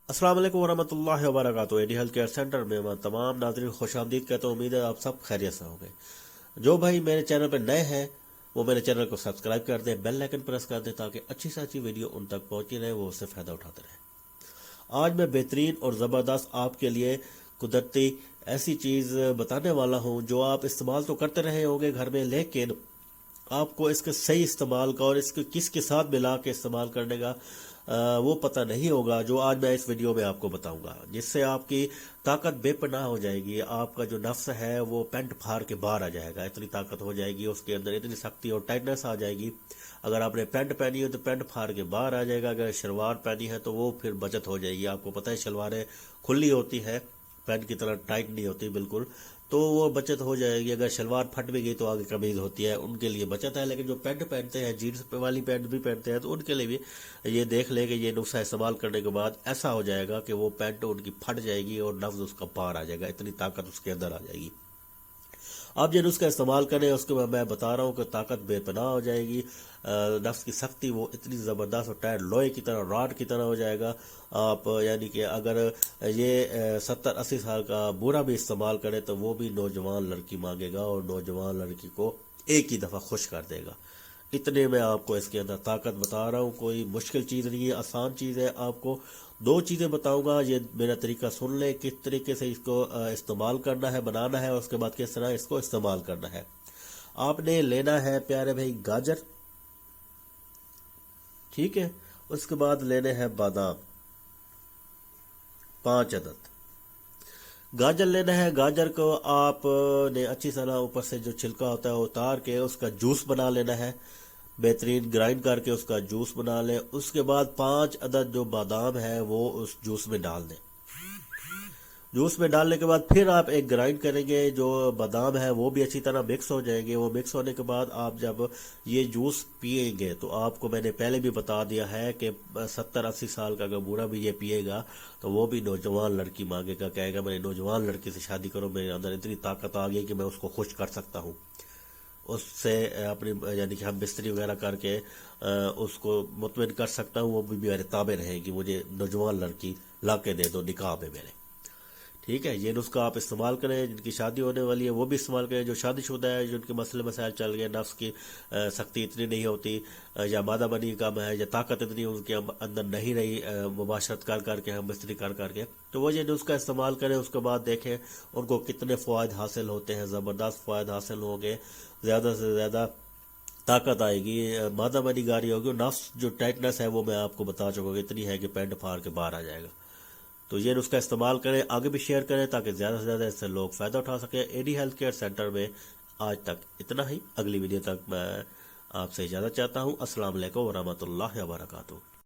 अस्सलाम वालेकुम वरहमतुल्लाहि वबरकातुहू। एडी हेल्थ केयर सेंटर में मैं तमाम नाज़रीन खुश आमदीद कहता हूँ। उम्मीद है आप सब खैरियत से होंगे। जो भाई मेरे चैनल पर नए हैं वो मेरे चैनल को सब्सक्राइब कर दें, बेल आइकन प्रेस कर दें ताकि अच्छी से अच्छी वीडियो उन तक पहुँची रहे, वो उससे फ़ायदा उठाते रहें। आज मैं बेहतरीन और ज़बरदस्त आपके लिए कुदरती ऐसी चीज़ बताने वाला हूँ जो आप इस्तेमाल तो करते रहे होंगे घर में, लेकिन आपको इसके सही इस्तेमाल का और इसके किसके साथ मिला के इस्तेमाल करने का वो पता नहीं होगा, जो आज मैं इस वीडियो में आपको बताऊंगा, जिससे आपकी ताकत बेपनाह हो जाएगी। आपका जो नफ्स है वो पेंट फाड़ के बाहर आ जाएगा, इतनी ताकत हो जाएगी उसके अंदर, इतनी सख्ती और टाइटनेस आ जाएगी। अगर आपने पेंट पहनी हो तो पेंट फाड़ के बाहर आ जाएगा, अगर शलवार पहनी है तो वो फिर बचत हो जाएगी। आपको पता है शलवारें खुली होती है, पैंट की तरह टाइट नहीं होती बिल्कुल, तो वो बचत हो जाएगी। अगर शलवार फट भी गई तो आगे कमीज होती है, उनके लिए बचत है। लेकिन जो पैंट पहनते हैं, जीन्स वाली पैंट भी पहनते हैं, तो उनके लिए भी ये देख लें कि ये नुस्खा इस्तेमाल करने के बाद ऐसा हो जाएगा कि वो पैंट उनकी फट जाएगी और नफ्स उसका बाहर आ जाएगा, इतनी ताकत उसके अंदर आ जाएगी। आप जो नुस्खा इस्तेमाल करें उसके बाद मैं बता रहा हूँ कि ताकत बेपनाह हो जाएगी। नफ्स की सख्ती वो इतनी ज़बरदस्त और टायर लोहे की तरह, राड की तरह हो जाएगा। आप यानी कि अगर ये 70-80 साल का बूढ़ा भी इस्तेमाल करे तो वो भी नौजवान लड़की मांगेगा और नौजवान लड़की को एक ही दफ़ा खुश कर देगा। इतने में आपको इसके अंदर ताकत बता रहा हूँ, कोई मुश्किल चीज़ नहीं है, आसान चीज़ है। आपको दो चीज़ें बताऊंगा, ये मेरा तरीका सुन लें किस तरीके से इसको इस्तेमाल करना है, बनाना है, और उसके बाद किस तरह इसको इस्तेमाल करना है। आपने लेना है प्यारे भाई गाजर, ठीक है। उसके बाद लेने हैं बादाम 5 अदद। गाजर लेना है, गाजर को आपने अच्छी तरह ऊपर से जो छिलका होता है उतार के उसका जूस बना लेना है, बेहतरीन ग्राइंड करके उसका जूस बना लें। उसके बाद 5 अदद जो बादाम है वो उस जूस में डाल दें। जूस में डालने के बाद फिर आप एक ग्राइंड करेंगे, जो बादाम है वो भी अच्छी तरह मिक्स हो जाएंगे। वो मिक्स होने के बाद आप जब ये जूस पिएंगे तो आपको मैंने पहले भी बता दिया है कि 70-80 साल का अगर बूढ़ा भी ये पिएगा तो वो भी नौजवान लड़की मांगेगा, कहेगा मेरे नौजवान लड़की से शादी करो, मेरे अंदर इतनी ताकत आ गई कि मैं उसको खुश कर सकता हूँ, उससे अपनी यानी कि हम बिस्तरी वगैरह करके उसको मुतमिन कर सकता हूँ, वो भी मेरे ताबे रहेगी, मुझे नौजवान लड़की ला के दे दो निकाह में मेरे। ठीक है, ये नुस्खा आप इस्तेमाल करें। जिनकी शादी होने वाली है वो भी इस्तेमाल करें, जो शादीशुदा है, जिनके मसले मसाइल चल गए, नफ्स की सख्ती इतनी नहीं होती, या मादा बनी कम है, या ताकत इतनी उनके अंदर नहीं रही मुबाशरत कर करके, हम बिस्तरी कर करके, तो वो ये नुस्खा इस्तेमाल करें। उसके बाद देखें उनको कितने फ़वाद हासिल होते हैं, ज़बरदस्त फ़वाद हासिल होंगे, ज़्यादा से ज़्यादा ताकत आएगी, मादा बनी गारी होगी, नफ्स जो टाइटनेस है वो मैं आपको बता चुका, इतनी है कि पेंट फाड़ के बाहर आ जाएगा। तो ये नुस्खा इस्तेमाल करें, आगे भी शेयर करें ताकि ज़्यादा से ज़्यादा इससे लोग फ़ायदा उठा सकें। एडी हेल्थ केयर सेंटर में आज तक इतना ही। अगली वीडियो तक मैं आपसे इजाज़त चाहता हूँ। अस्सलाम वालेकुम वरहमतुल्लाहि वबरकातुहू।